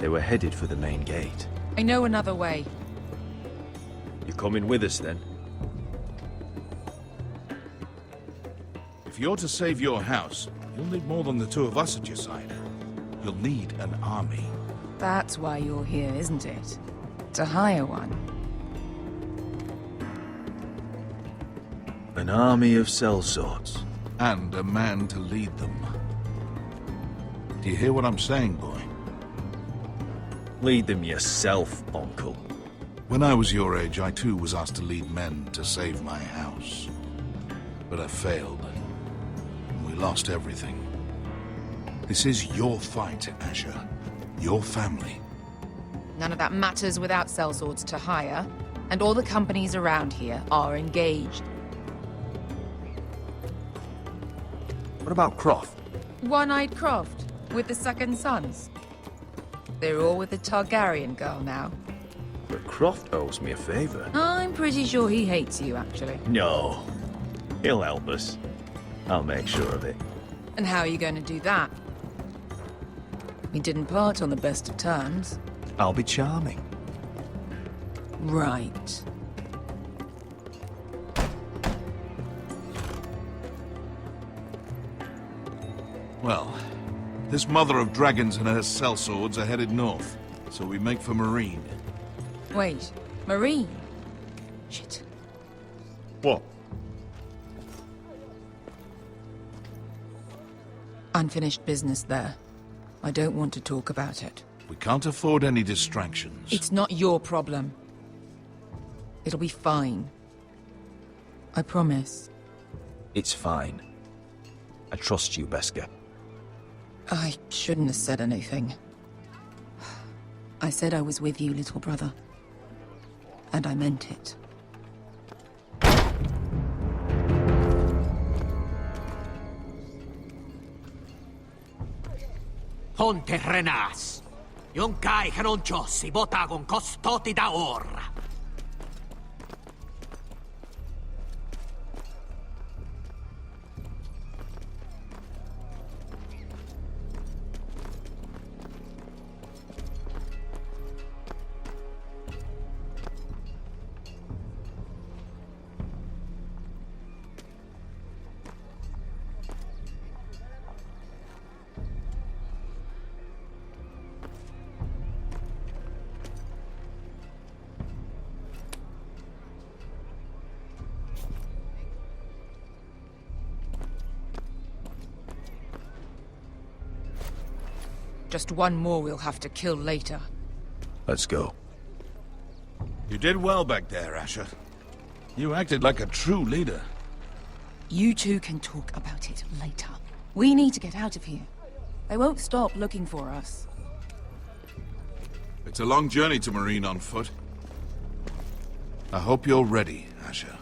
They were headed for the main gate. I know another way. You coming with us then? If you're to save your house, you'll need more than the two of us at your side. You'll need an army. That's why you're here, isn't it? To hire one. An army of sellswords. And a man to lead them. Do you hear what I'm saying, boy? Lead them yourself, Uncle. When I was your age, I too was asked to lead men to save my house. But I failed. And we lost everything. This is your fight, Asher. Your family. None of that matters without sellswords to hire, and all the companies around here are engaged. What about Croft? One-Eyed Croft, with the second sons. They're all with the Targaryen girl now. But Croft owes me a favor. I'm pretty sure he hates you, actually. No. He'll help us. I'll make sure of it. And how are you going to do that? We didn't part on the best of terms. I'll be charming. Right. Well, this mother of dragons and her sellswords are headed north, so we make for Marine. Wait, Marine? Shit. What? Unfinished business there. I don't want to talk about it. We can't afford any distractions. It's not your problem. It'll be fine. I promise. It's fine. I trust you, Beskar. I shouldn't have said anything. I said I was with you, little brother. And I meant it. Ponte Renas. Yung kai kanon Diyos, ibotagong kostoti da ora. Just one more we'll have to kill later. Let's go. You did well back there, Asher. You acted like a true leader. You two can talk about it later. We need to get out of here. They won't stop looking for us. It's a long journey to Marine on foot. I hope you're ready, Asher.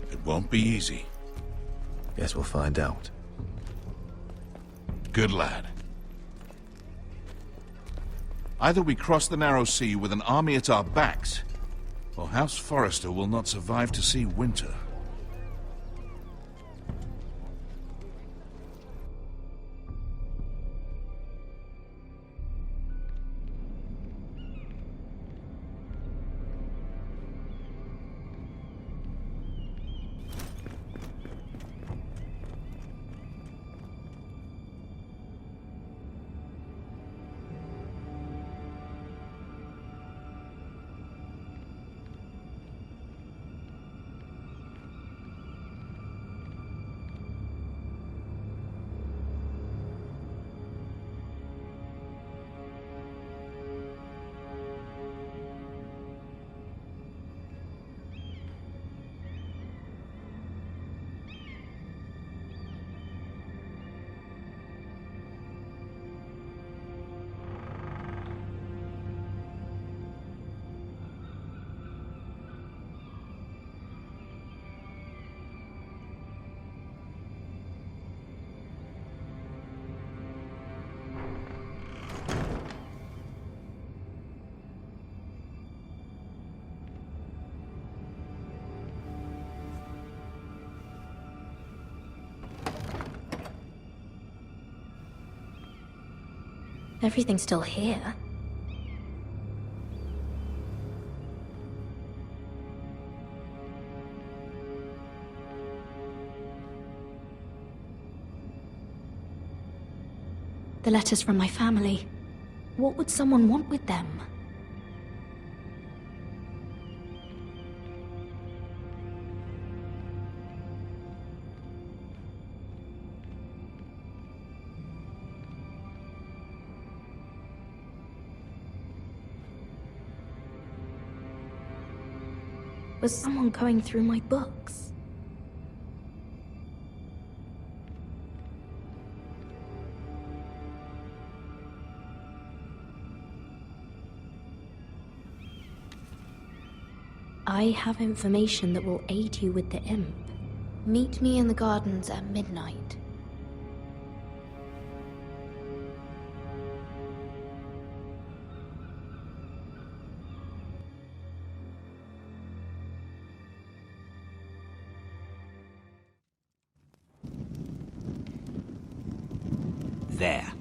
It won't be easy. Guess we'll find out. Good lad. Either we cross the narrow sea with an army at our backs, or House Forrester will not survive to see winter. Everything's still here. The letters from my family. What would someone want with them? Was someone going through my books? I have information that will aid you with the imp. Meet me in the gardens at midnight. There.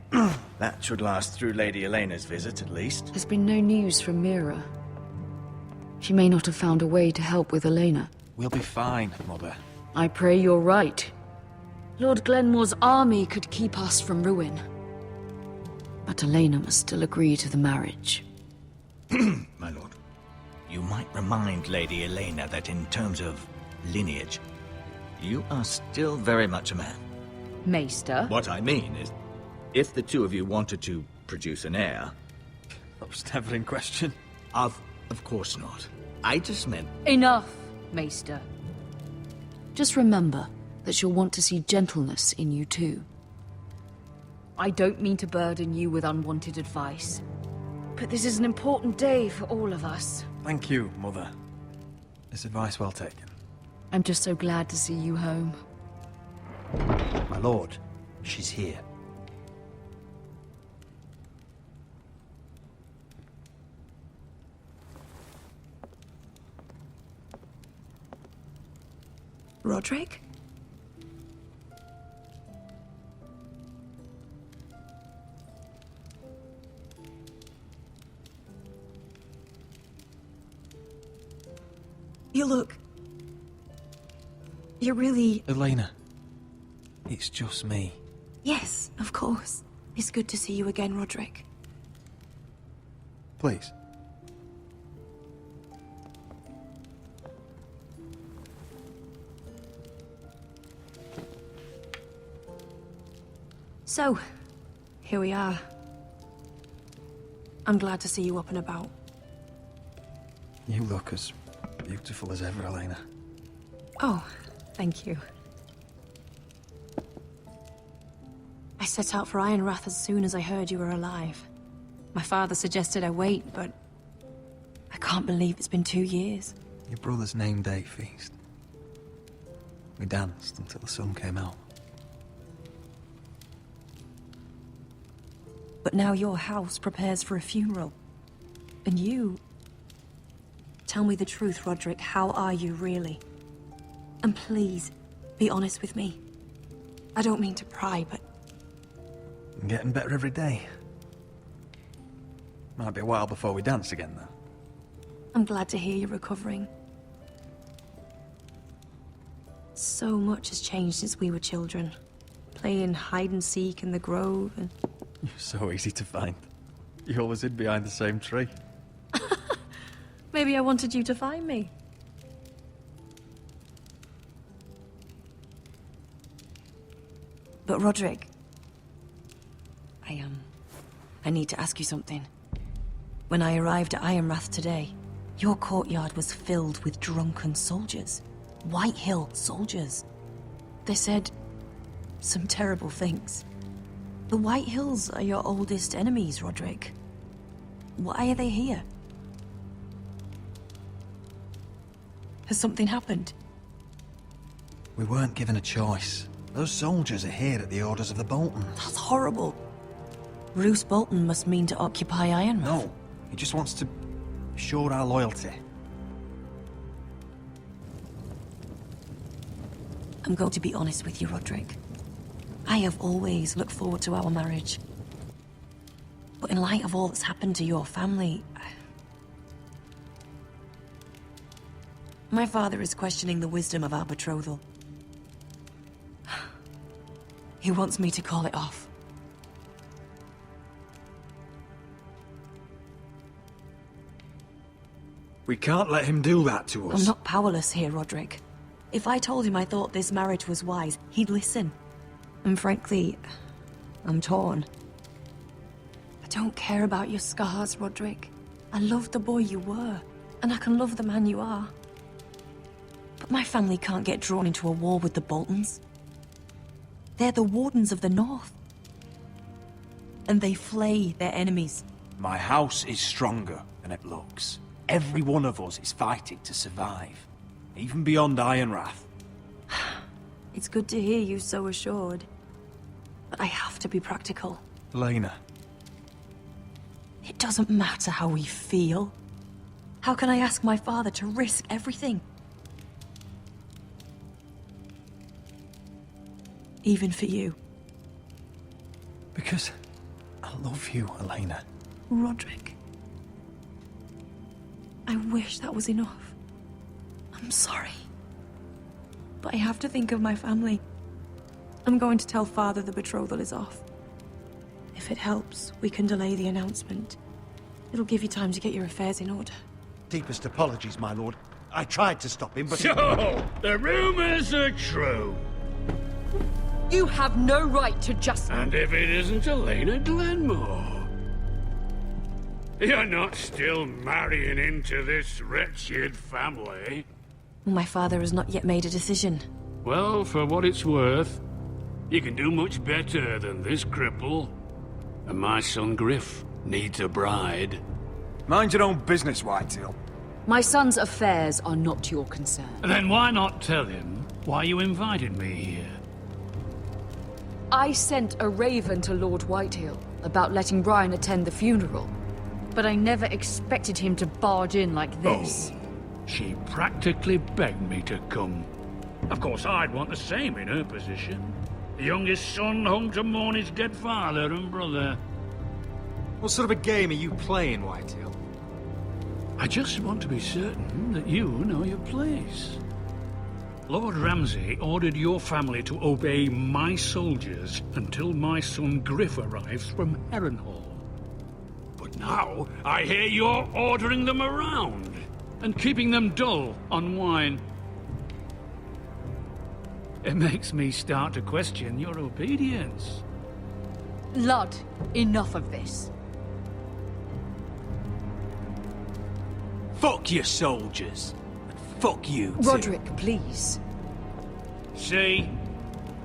That should last through Lady Elena's visit, at least. There's been no news from Mira. She may not have found a way to help with Elena. We'll be fine, Mother. I pray you're right. Lord Glenmore's army could keep us from ruin. But Elena must still agree to the marriage. My lord. You might remind Lady Elena that in terms of lineage, you are still very much a man. Maester? What I mean is, if the two of you wanted to produce an heir... That was never in question. Of course not. I just meant... Enough, Maester. Just remember that she'll want to see gentleness in you too. I don't mean to burden you with unwanted advice, but this is an important day for all of us. Thank you, Mother. This advice well taken. I'm just so glad to see you home. My lord, she's here. Roderick? You look... You're really... Elena, it's just me. Yes, of course. It's good to see you again, Roderick. Please. So, here we are. I'm glad to see you up and about. You look as beautiful as ever, Elena. Oh, thank you. I set out for Ironrath as soon as I heard you were alive. My father suggested I wait, but I can't believe it's been 2 years. Your brother's name day feast. We danced until the sun came out. But now your house prepares for a funeral. And you... Tell me the truth, Roderick. How are you, really? And please, be honest with me. I don't mean to pry, but... I'm getting better every day. Might be a while before we dance again, though. I'm glad to hear you're recovering. So much has changed since we were children. Playing hide-and-seek in the grove and... You're so easy to find. You always hid behind the same tree. Maybe I wanted you to find me. But Roderick... I need to ask you something. When I arrived at Ironrath today, your courtyard was filled with drunken soldiers. White Hill soldiers. They said some terrible things. The White Hills are your oldest enemies, Roderick. Why are they here? Has something happened? We weren't given a choice. Those soldiers are here at the orders of the Boltons. That's horrible. Roose Bolton must mean to occupy Ironrath. No, he just wants to assure our loyalty. I'm going to be honest with you, Roderick. I have always looked forward to our marriage. But in light of all that's happened to your family... My father is questioning the wisdom of our betrothal. He wants me to call it off. We can't let him do that to us. I'm not powerless here, Roderick. If I told him I thought this marriage was wise, he'd listen. And frankly, I'm torn. I don't care about your scars, Roderick. I love the boy you were, and I can love the man you are. But my family can't get drawn into a war with the Boltons. They're the Wardens of the North. And they flay their enemies. My house is stronger than it looks. Every one of us is fighting to survive, even beyond Ironrath. It's good to hear you so assured. But I have to be practical. Elena. It doesn't matter how we feel. How can I ask my father to risk everything? Even for you. Because I love you, Elena. Roderick. I wish that was enough. I'm sorry. But I have to think of my family. I'm going to tell Father the betrothal is off. If it helps, we can delay the announcement. It'll give you time to get your affairs in order. Deepest apologies, my lord. I tried to stop him, but... So, the rumors are true. You have no right to just... And if it isn't Elena Glenmore? You're not still marrying into this wretched family? My father has not yet made a decision. Well, for what it's worth, you can do much better than this cripple. And my son Griff needs a bride. Mind your own business, Whitetail. My son's affairs are not your concern. Then why not tell him why you invited me here? I sent a raven to Lord Whitehill about letting Ryan attend the funeral. But I never expected him to barge in like this. Oh, she practically begged me to come. Of course, I'd want the same in her position. The youngest son home to mourn his dead father and brother. What sort of a game are you playing, Whitetail? I just want to be certain that you know your place. Lord Ramsay ordered your family to obey my soldiers until my son Griff arrives from Harrenhal. But now, I hear you're ordering them around and keeping them dull on wine. It makes me start to question your obedience. Lud, enough of this. Fuck your soldiers. And fuck you, too. Roderick, please. See?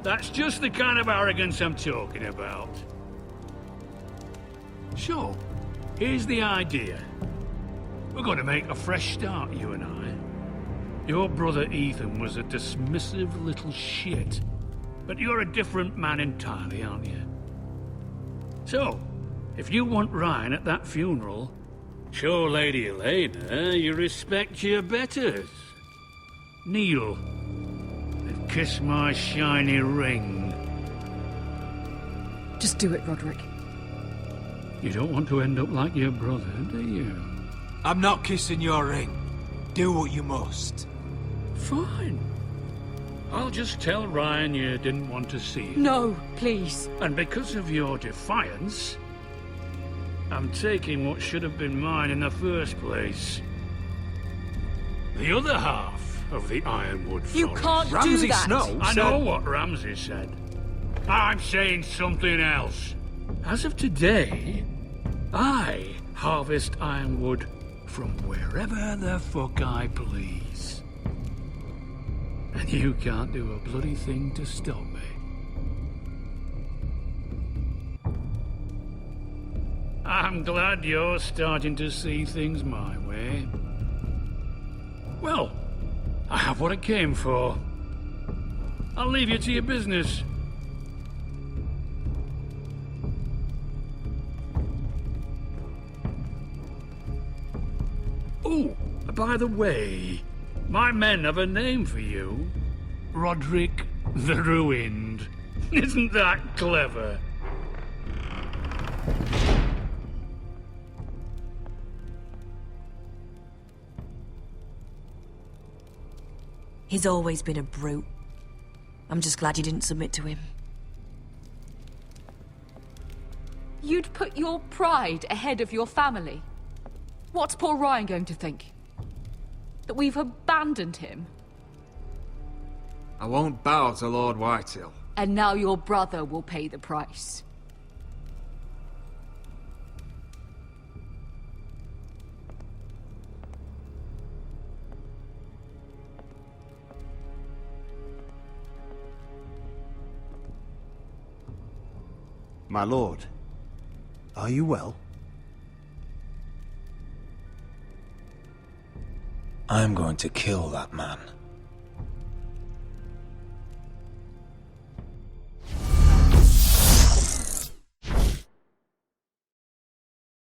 That's just the kind of arrogance I'm talking about. So, here's the idea. We're going to make a fresh start, you and I. Your brother Ethan was a dismissive little shit. But you're a different man entirely, aren't you? So, if you want Ryan at that funeral, show Lady Elena you respect your betters. Kneel and kiss my shiny ring. Just do it, Roderick. You don't want to end up like your brother, do you? I'm not kissing your ring. Do what you must. Fine. I'll just tell Ryan you didn't want to see him. No, please. And because of your defiance, I'm taking what should have been mine in the first place. The other half of the Ironwood Forest. You can't Ramsay do that. Snow I said... know what Ramsay said. I'm saying something else. As of today, I harvest ironwood from wherever the fuck I please. And you can't do a bloody thing to stop me. I'm glad you're starting to see things my way. Well, I have what I came for. I'll leave you to your business. Oh, by the way, my men have a name for you. Roderick the Ruined. Isn't that clever? He's always been a brute. I'm just glad you didn't submit to him. You'd put your pride ahead of your family. What's poor Ryan going to think? That we've abandoned him? I won't bow to Lord Whitehill. And now your brother will pay the price. My lord, are you well? I'm going to kill that man.